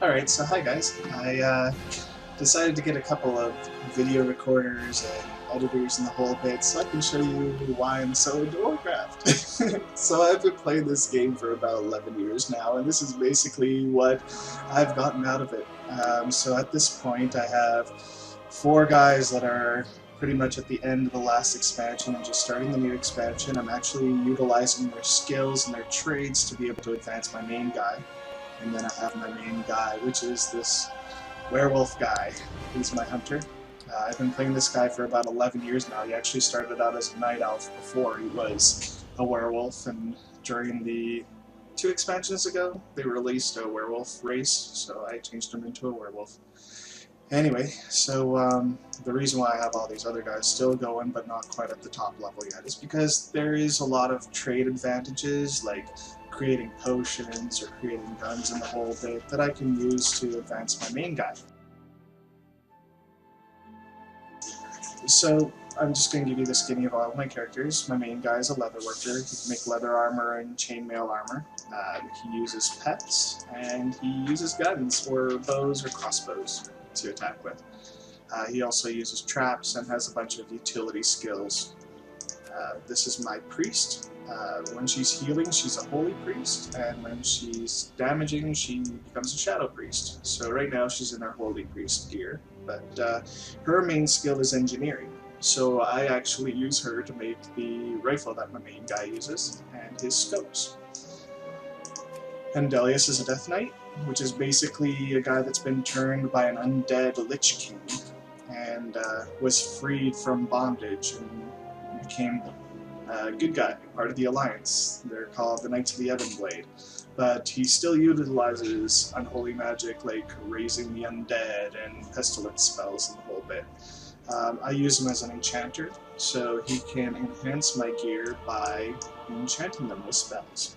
Alright, so hi guys. I decided to get a couple of video recorders and editors and the whole bit so I can show you why I'm so into Warcraft. So I've been playing this game for about 11 years now, and this is basically what I've gotten out of it. So at this point I have 4 guys that are pretty much at the end of the last expansion and just starting the new expansion. I'm actually utilizing their skills and their trades to be able to advance my main guy. And then I have my main guy, which is this werewolf guy. He's my hunter. I've been playing this guy for about 11 years now. He actually started out as a night elf before he was a werewolf, and during the 2 expansions ago, they released a werewolf race, so I changed him into a werewolf. Anyway, so the reason why I have all these other guys still going but not quite at the top level yet is because there is a lot of trade advantages, like creating potions or creating guns and the whole bit, that I can use to advance my main guy. So I'm just going to give you the skinny of all of my characters. My main guy is a leather worker. He can make leather armor and chainmail armor. He uses pets, and he uses guns, or bows or crossbows, to attack with. He also uses traps and has a bunch of utility skills. This is my priest. When she's healing, she's a holy priest, and when she's damaging, she becomes a shadow priest. So right now she's in her holy priest gear, but her main skill is engineering. So I actually use her to make the rifle that my main guy uses, and his scopes. And Delius is a Death Knight, which is basically a guy that's been turned by an undead Lich King, and was freed from bondage and became a good guy, part of the Alliance. They're called the Knights of the Ebon Blade. But he still utilizes unholy magic like raising the undead and pestilence spells and the whole bit. I use him as an enchanter, so he can enhance my gear by enchanting them with spells.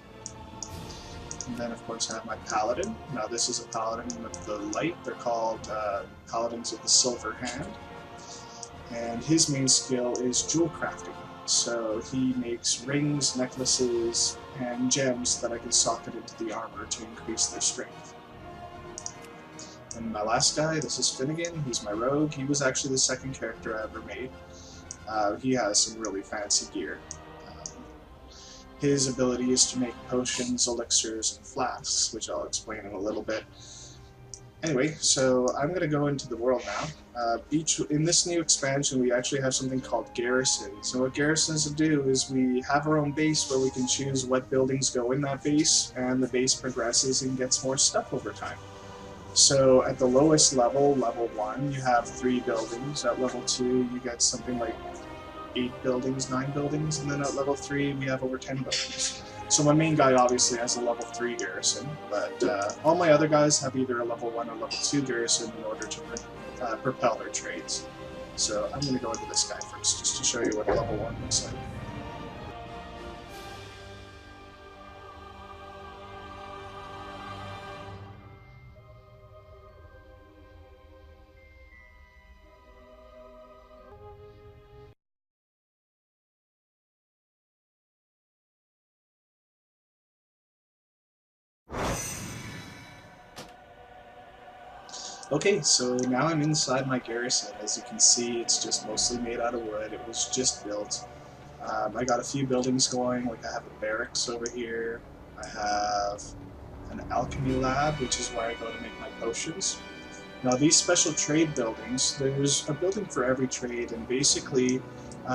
And then of course I have my paladin. Now this is a paladin with the light. They're called paladins with the silver hand. And his main skill is jewel crafting. So he makes rings, necklaces, and gems that I can socket into the armor to increase their strength. And my last guy, this is Finnegan. He's my rogue. He was actually the second character I ever made. He has some really fancy gear. His ability is to make potions, elixirs, and flasks, which I'll explain in a little bit. Anyway, so I'm going to go into the world now. In this new expansion, we actually have something called garrisons. So what garrisons do is we have our own base where we can choose what buildings go in that base, and the base progresses and gets more stuff over time. So at the lowest level, level 1, you have 3 buildings. At level 2, you get something like 8 buildings, 9 buildings, and then at level 3, we have over 10 buildings. So my main guy obviously has a level 3 garrison, but all my other guys have either a level 1 or level 2 garrison in order to propel their trades. So I'm going to go into this guy first, just to show you what level 1 looks like. Okay, so now I'm inside my garrison. As you can see, it's just mostly made out of wood. It was just built. I got a few buildings going, like I have a barracks over here. I have an alchemy lab, which is where I go to make my potions. Now these special trade buildings, there's a building for every trade, and basically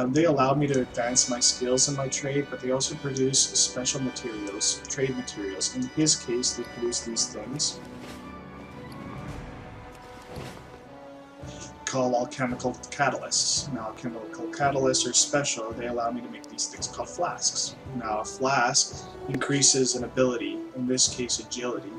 they allow me to advance my skills in my trade, but they also produce special materials, trade materials. In his case, they produce these things called alchemical catalysts. Now, alchemical catalysts are special. They allow me to make these things called flasks. Now, a flask increases an ability, in this case agility,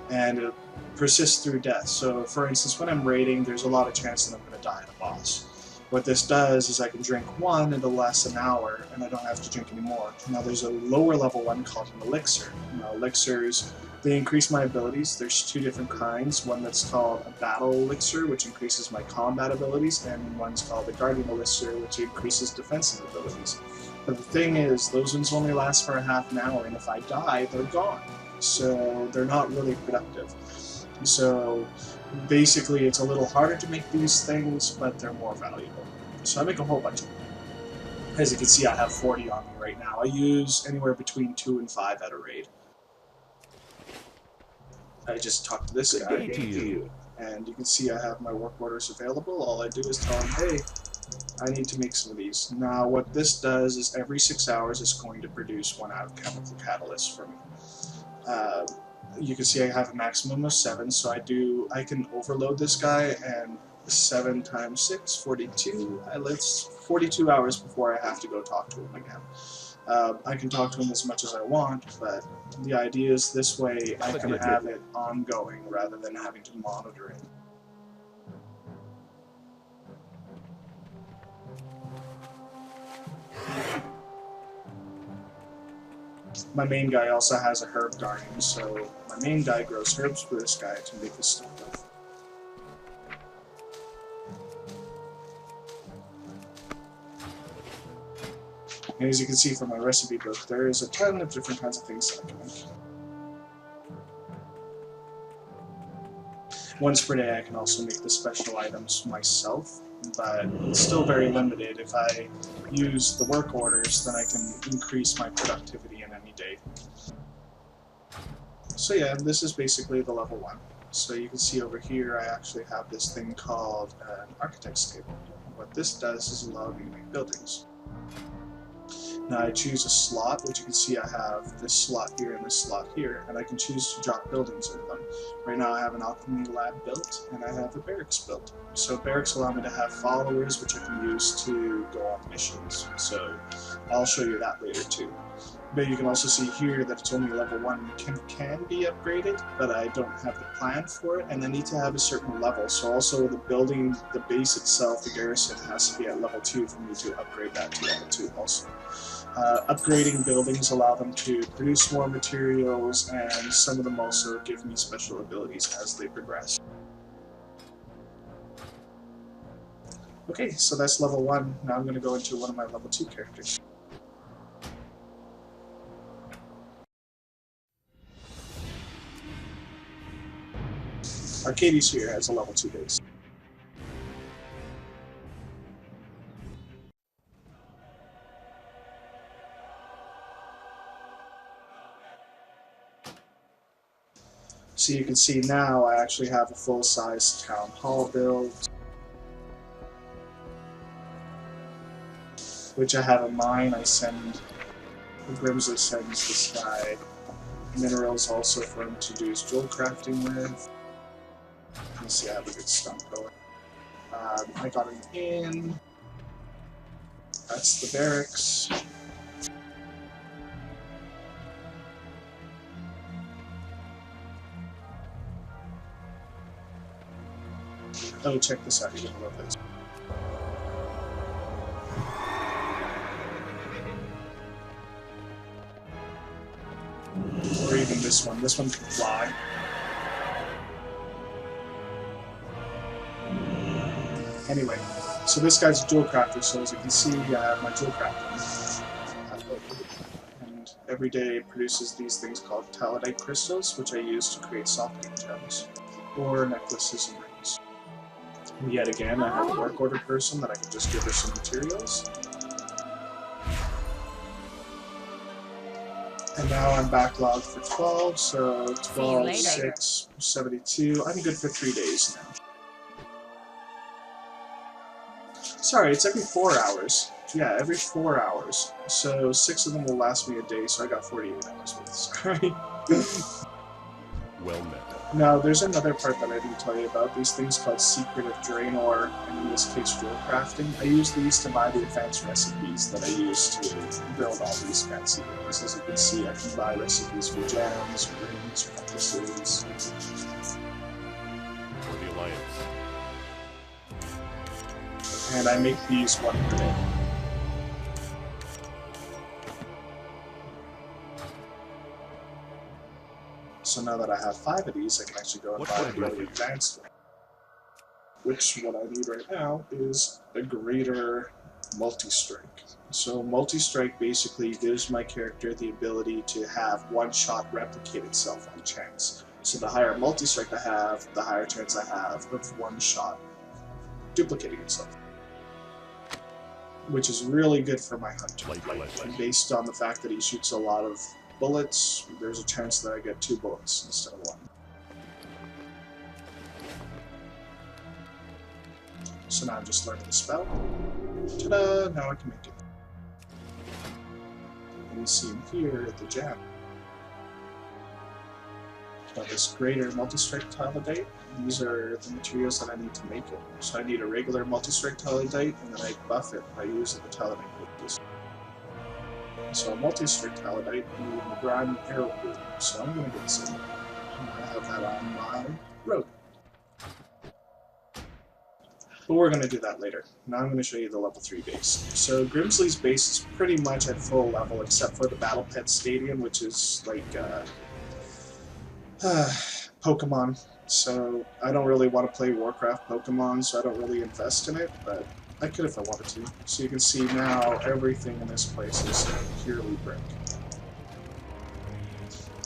and it persists through death. So, for instance, when I'm raiding, there's a lot of chance that I'm going to die at a boss. What this does is I can drink 1 and it'll last an hour, and I don't have to drink anymore. Now, there's a lower level one called an elixir. Now, elixirs, they increase my abilities. There's 2 different kinds. One that's called a battle elixir, which increases my combat abilities, and one's called a guardian elixir, which increases defensive abilities. But the thing is, those ones only last for a half an hour, and if I die, they're gone. So they're not really productive. So basically it's a little harder to make these things, but they're more valuable. So I make a whole bunch of them. As you can see, I have 40 on me right now. I use anywhere between 2 and 5 at a raid. I just talk to this guy, and you can see I have my work orders available. All I do is tell him, hey, I need to make some of these. Now, what this does is every 6 hours it's going to produce 1 alchemical catalyst for me. You can see I have a maximum of 7, so I can overload this guy, and 7 times 6, 42. I live 42 hours before I have to go talk to him again. I can talk to him as much as I want, but the idea is this way I can have it ongoing rather than having to monitor it. My main guy also has a herb garden, so my main guy grows herbs for this guy to make his stuff with. And as you can see from my recipe book, there is a ton of different kinds of things that I can make. Once per day I can also make the special items myself, but it's still very limited. If I use the work orders, then I can increase my productivity in any day. So yeah, this is basically the level 1. So you can see over here I actually have this thing called an architect's table. What this does is allow me to make buildings. Now I choose a slot, which you can see I have this slot here and this slot here, and I can choose to drop buildings in them. Right now I have an alchemy lab built, and I have a barracks built. So barracks allow me to have followers, which I can use to go on missions. So I'll show you that later too. But you can also see here that it's only level 1 and can be upgraded, but I don't have the plan for it, and I need to have a certain level. So also the building, the base itself, the garrison, has to be at level 2 for me to upgrade that to level 2 also. Upgrading buildings allow them to produce more materials, and some of them also give me special abilities as they progress. Okay, so that's level 1. Now I'm going to go into one of my level 2 characters. Arcades here has a level 2 base. So you can see now I actually have a full-size town hall build, which I have a mine. Grimsley sends this guy minerals also for him to do his jewel crafting with. You can see I have a good stump going. I got an inn. That's the barracks. Oh, check this out. You're gonna love this. Or even this one. This one can fly. Anyway, so this guy's a jewel crafter, so as you can see, I have my jewel crafting. And every day it produces these things called talidite crystals, which I use to create softening gems, or necklaces and rings. And yet again, I have a work order person that I can just give her some materials. And now I'm backlogged for 12, so 12, 6, 72. I'm good for 3 days now. Sorry, it's every 4 hours. Yeah, every 4 hours. So 6 of them will last me a day, so I got 48 hours worth. Sorry. Well met. Now, there's another part that I didn't tell you about. These things called Secret of Draenor, and in this case, jewel crafting. I use these to buy the advanced recipes that I use to build all these fancy things. As you can see, I can buy recipes for gems, rings, necklaces. For the Alliance. And I make these 1 per day. So now that I have 5 of these, I can actually go and buy a really advanced one. Which, what I need right now, is a greater multi-strike. So multi-strike basically gives my character the ability to have one-shot replicate itself on chance. So the higher multi-strike I have, the higher chance I have of one shot duplicating itself. Which is really good for my hunter. And based on the fact that he shoots a lot of bullets, there's a chance that I get 2 bullets instead of 1. So now I'm just learning the spell. Ta-da! Now I can make it. And you see him here at the jam. Now this greater multi-strike talidite, these are the materials that I need to make it. So I need a regular multi-strike talidite, and then I buff it by using the talidite boots. So a multi-strike talidite, you need a grime arrow boot. So I'm going to get some. I have that on my road. But we're going to do that later. Now I'm going to show you the level 3 base. So Grimsley's base is pretty much at full level, except for the Battle Pet Stadium, which is like Pokemon. So I don't really want to play Warcraft Pokemon, so I don't really invest in it, but I could if I wanted to. So you can see now everything in this place is purely brick.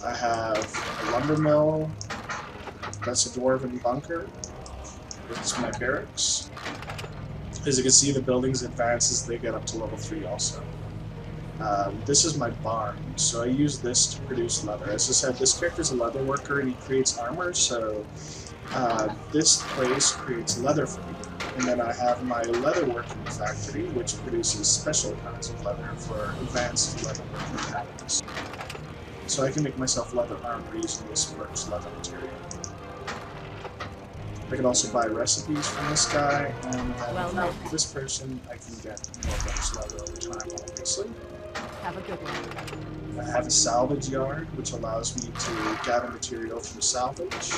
I have a lumber mill, that's a dwarven bunker, this is my barracks. As you can see, the buildings advance as they get up to level 3 also. This is my barn, so I use this to produce leather. As I said, this character's a leather worker and he creates armor, so this place creates leather for me. And then I have my leather working factory, which produces special kinds of leather for advanced leather working patterns. So I can make myself leather armor using this merch leather material. I can also buy recipes from this guy, and then from this person I can get more bench leather over time, obviously. Have a good one. I have a salvage yard, which allows me to gather material from salvage.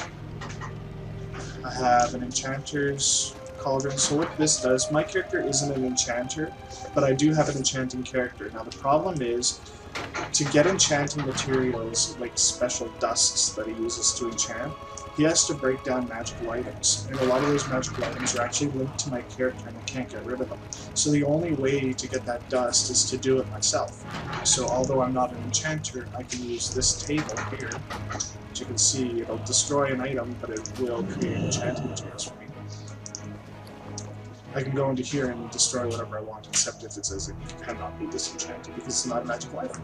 I have an enchanter's cauldron. So what this does, my character isn't an enchanter, but I do have an enchanting character. Now the problem is, to get enchanting materials, like special dusts that he uses to enchant, he has to break down magical items, and a lot of those magical items are actually linked to my character and I can't get rid of them. So the only way to get that dust is to do it myself. So although I'm not an enchanter, I can use this table here, which you can see, it'll destroy an item, but it will create enchanting materials for me. I can go into here and destroy whatever I want, except if it says it cannot be disenchanted, because it's not a magical item.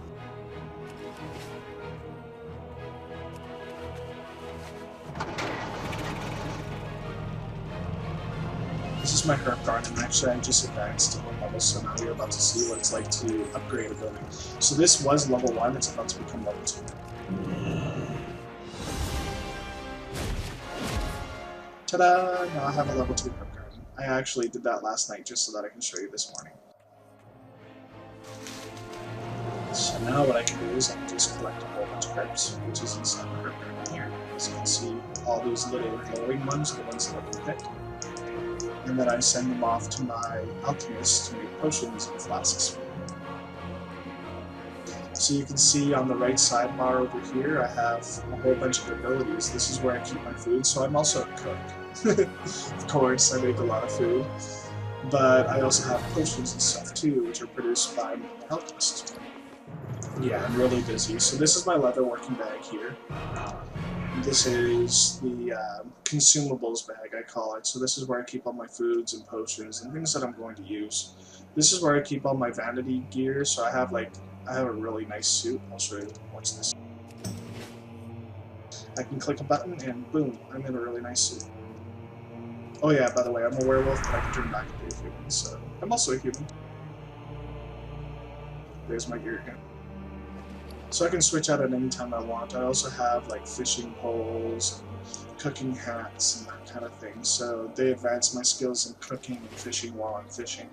This is my herb garden, and actually I just advanced to 1 level, so now you're about to see what it's like to upgrade a building. So this was level 1, it's about to become level 2. Ta-da! Now I have a level 2 herb garden. I actually did that last night just so that I can show you this morning. So now what I can do is I can just collect a whole bunch of herbs, which is inside the herb garden here. As you can see, all those little glowing ones are the ones that I can pick. And then I send them off to my alchemist to make potions and flasks. So you can see on the right sidebar over here, I have a whole bunch of abilities. This is where I keep my food, so I'm also a cook. Of course, I make a lot of food. But I also have potions and stuff too, which are produced by my alchemist. Yeah, I'm really busy. So this is my leather working bag here. This is the consumables bag, I call it. So this is where I keep all my foods and potions and things that I'm going to use. This is where I keep all my vanity gear. So I have a really nice suit. I'll show you. Watch this. I can click a button and boom, I'm in a really nice suit. Oh yeah, by the way, I'm a werewolf, but I can turn back into a human, so I'm also a human. There's my gear again. So I can switch out at any time I want. I also have like fishing poles, cooking hats, and that kind of thing. So they advance my skills in cooking and fishing while I'm fishing.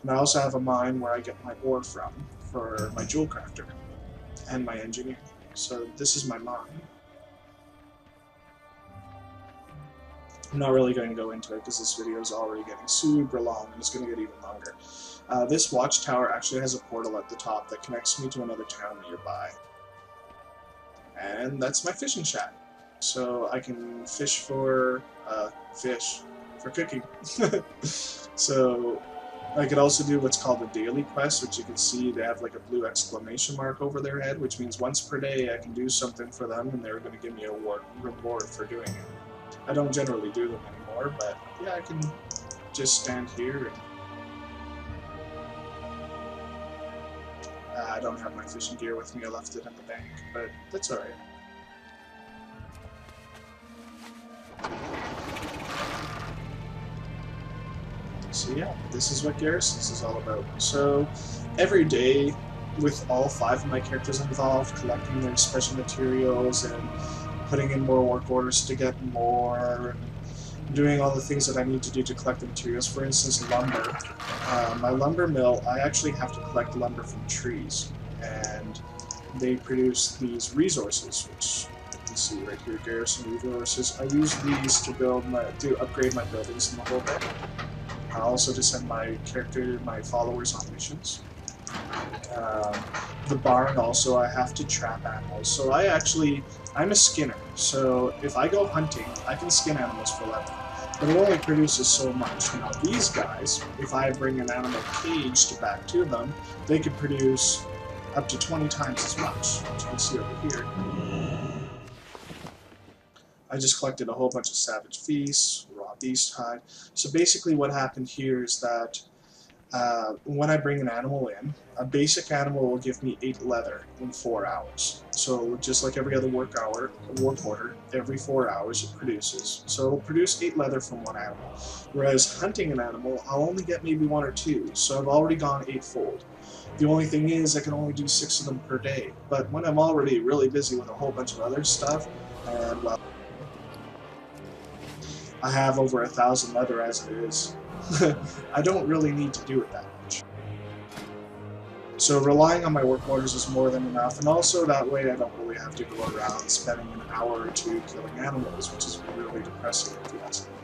And I also have a mine where I get my ore from for my jewel crafter and my engineer. So this is my mine. I'm not really going to go into it because this video is already getting super long and it's going to get even longer. This watchtower actually has a portal at the top that connects me to another town nearby. And that's my fishing shack. So I can fish for cooking. So I could also do what's called a daily quest, which you can see they have like a blue exclamation mark over their head, which means once per day I can do something for them and they're going to give me a reward for doing it. I don't generally do them anymore, but yeah, I can just stand here and I don't have my fishing gear with me, I left it in the bank, but that's alright. So yeah, this is what Garrisons is all about. So every day, with all 5 of my characters involved, collecting their special materials and putting in more work orders to get more, and doing all the things that I need to do to collect the materials. For instance, lumber. My lumber mill, I actually have to collect lumber from trees, and they produce these resources, which you can see right here, garrison resources. I use these to upgrade my buildings in the whole bit. Also to send my followers on missions. The barn also, I have to trap animals. So I'm a skinner. So if I go hunting, I can skin animals for leather. But it only produces so much. Now these guys, if I bring an animal caged back to them, they could produce up to 20 times as much, which you can see over here. I just collected a whole bunch of savage feasts, raw beast hide. So basically what happened here is that when I bring an animal in, a basic animal will give me 8 leather in 4 hours. So just like every other work order, every 4 hours it produces. So it'll produce 8 leather from one animal. Whereas hunting an animal, I'll only get maybe 1 or 2. So I've already gone 8-fold. The only thing is I can only do 6 of them per day. But when I'm already really busy with a whole bunch of other stuff, and well, I have over 1,000 leather as it is. I don't really need to do it that much. So relying on my work orders is more than enough, and also that way I don't really have to go around spending an hour or 2 killing animals, which is really depressing if you ask me.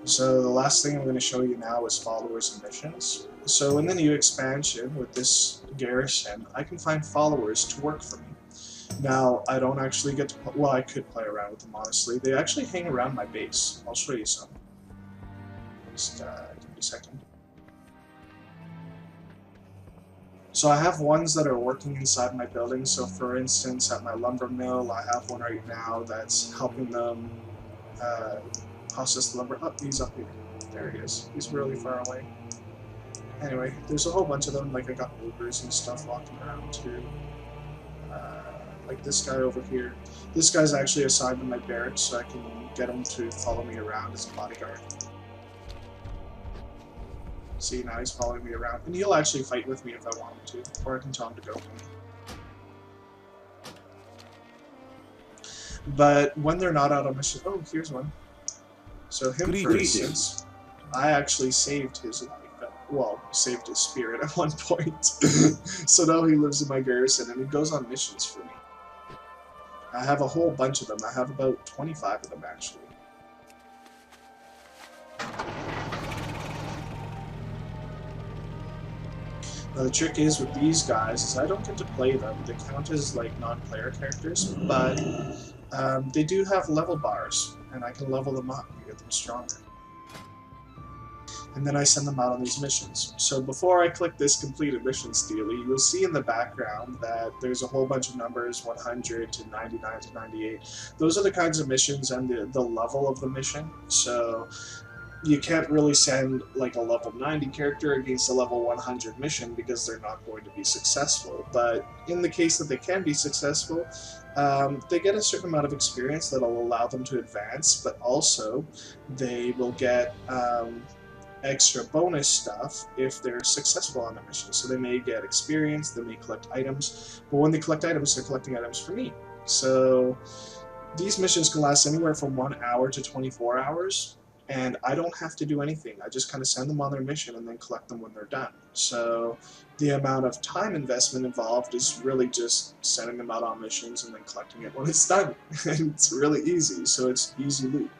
So the last thing I'm going to show you now is followers and missions. So in the new expansion with this garrison, I can find followers to work for me. Now, I don't actually get to, well, I could play around with them honestly. They actually hang around my base. I'll show you some. Just give me a second. So I have ones that are working inside my building. So for instance, at my lumber mill, I have one right now that's helping them process the lumber. Oh, he's up here. There he is. He's really far away. Anyway, there's a whole bunch of them. Like I got movers and stuff walking around too. Like this guy over here. This guy's actually assigned to my barracks, so I can get him to follow me around as a bodyguard. See, now he's following me around, and he'll actually fight with me if I want him to, or I can tell him to go. But when they're not out on mission, oh, here's one. So him, for instance, I actually saved his life. Well, saved his spirit at one point. So now he lives in my garrison, and he goes on missions for me. I have a whole bunch of them. I have about 25 of them, actually. Now the trick is with these guys is I don't get to play them. They count as like non-player characters, but they do have level bars, and I can level them up and get them stronger. And then I send them out on these missions. So before I click this completed missions daily, you'll see in the background that there's a whole bunch of numbers, 100 to 99 to 98. Those are the kinds of missions and the level of the mission. So you can't really send like a level 90 character against a level 100 mission because they're not going to be successful. But in the case that they can be successful, they get a certain amount of experience that will allow them to advance, but also they will get extra bonus stuff if they're successful on the mission. So they may get experience, they may collect items, but when they collect items, they're collecting items for me. So these missions can last anywhere from 1 hour to 24 hours, and I don't have to do anything. I just kind of send them on their mission and then collect them when they're done. So the amount of time investment involved is really just sending them out on missions and then collecting it when it's done. And it's really easy, so it's easy loot.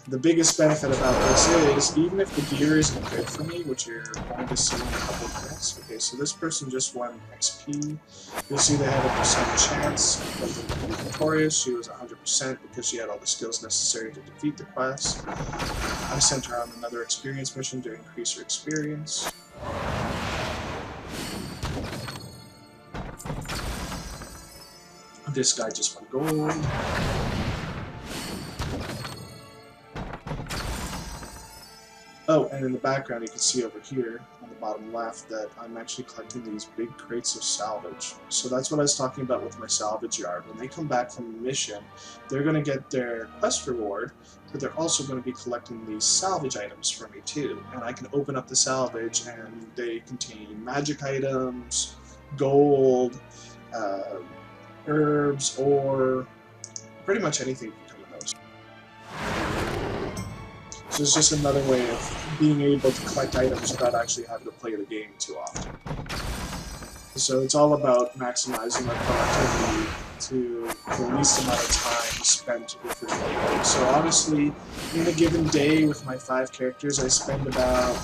The biggest benefit about this is, even if the gear isn't good for me, which you're going to see in a couple minutes. Okay, so this person just won XP. You'll see they had a percent chance of them being victorious. She was 100% because she had all the skills necessary to defeat the quest. I sent her on another experience mission to increase her experience. This guy just won gold. Oh, and in the background you can see over here on the bottom left that I'm actually collecting these big crates of salvage. So that's what I was talking about with my salvage yard. When they come back from the mission, they're going to get their quest reward, but they're also going to be collecting these salvage items for me too. And I can open up the salvage and they contain magic items, gold, herbs, or pretty much anything can come in those. So it's just another way of being able to collect items without actually having to play the game too often. So it's all about maximizing my productivity to the least amount of time spent with the game. So honestly, in a given day with my 5 characters, I spend about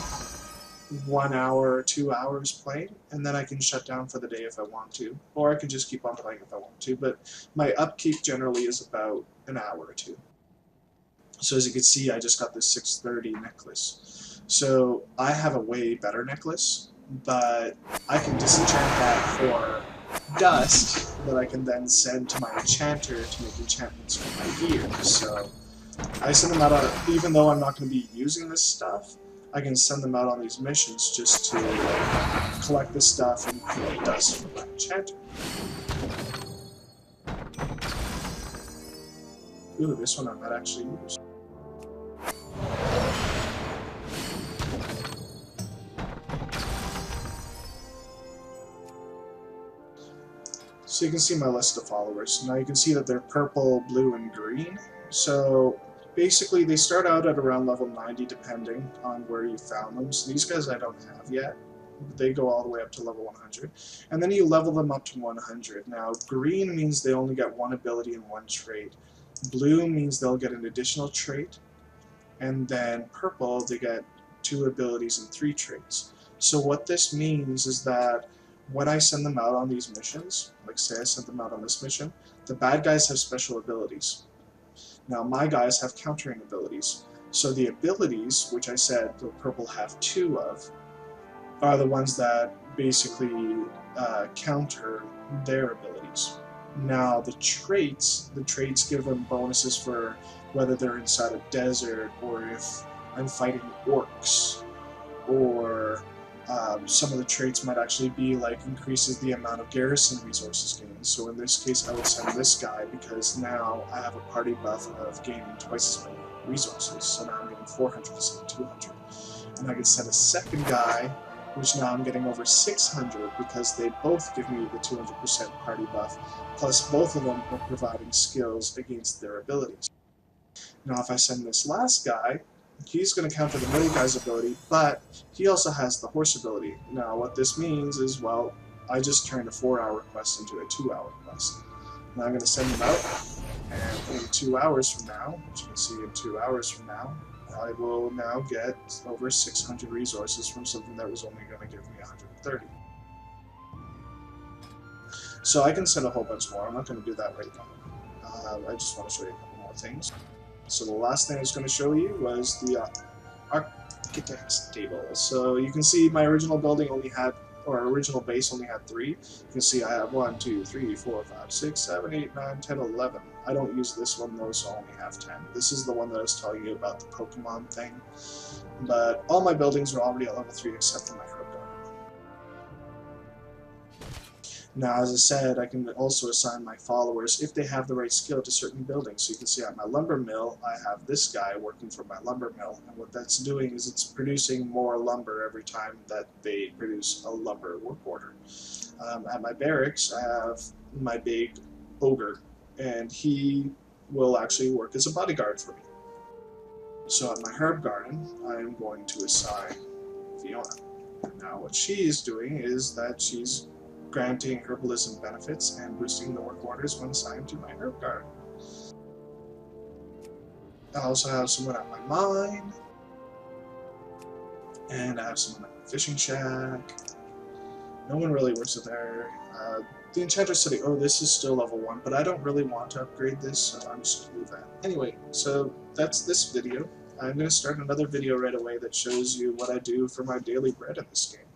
1 hour or 2 hours playing, and then I can shut down for the day if I want to, or I can just keep on playing if I want to, but my upkeep generally is about an hour or 2. So as you can see, I just got this 630 necklace. So I have a way better necklace, but I can disenchant that for dust that I can then send to my enchanter to make enchantments for my gear. So I send them out on, even though I'm not going to be using this stuff, I can send them out on these missions just to collect the stuff and create dust for my enchanter. Ooh, this one I might actually use. So you can see my list of followers. Now you can see that they're purple, blue, and green. So basically they start out at around level 90 depending on where you found them. So these guys I don't have yet. They go all the way up to level 100. And then you level them up to 100. Now green means they only get 1 ability and 1 trait. Blue means they'll get an additional trait. And then purple, they get 2 abilities and 3 traits. So what this means is that when I send them out on these missions, like say I sent them out on this mission, the bad guys have special abilities. Now my guys have countering abilities. So the abilities, which I said the purple have 2 of, are the ones that basically counter their abilities. Now the traits give them bonuses for whether they're inside a desert, or if I'm fighting orcs, or some of the traits might actually be like increases the amount of garrison resources gained. So in this case I would send this guy because now I have a party buff of gaining twice as many resources. So now I'm getting 400 instead of 200. And I could send a second guy, which now I'm getting over 600 because they both give me the 200% party buff, plus both of them are providing skills against their abilities. Now if I send this last guy, he's going to counter the middle guy's ability, but he also has the horse ability. Now what this means is, well, I just turned a 4-hour quest into a 2-hour quest. Now I'm going to send him out, and in 2 hours from now, which you can see in 2 hours from now, I will now get over 600 resources from something that was only going to give me 130. So I can send a whole bunch more. I'm not going to do that right now. I just want to show you a couple more things. So the last thing I was going to show you was the architect's table. So you can see my original building only had, or original base only had 3. You can see I have 1, 2, 3, 4, 5, 6, 7, 8, 9, 10, 11. I don't use this one though, so I only have 10. This is the one that I was telling you about, the Pokemon thing. But all my buildings are already at level 3 except for my herb garden. Now, as I said, I can also assign my followers, if they have the right skill, to certain buildings. So you can see at my lumber mill, I have this guy working for my lumber mill, and what that's doing is it's producing more lumber every time that they produce a lumber work order. At my barracks, I have my big ogre, and he will actually work as a bodyguard for me. So at my herb garden, I am going to assign Fiona. Now what she is doing is that she's granting herbalism benefits and boosting the work orders when assigned to my herb garden. I also have someone at my mine. And I have someone at my fishing shack. No one really works in there. The Enchanter City, oh, this is still level 1, but I don't really want to upgrade this, so I'm just going to leave that. Anyway, so that's this video. I'm going to start another video right away that shows you what I do for my daily bread in this game.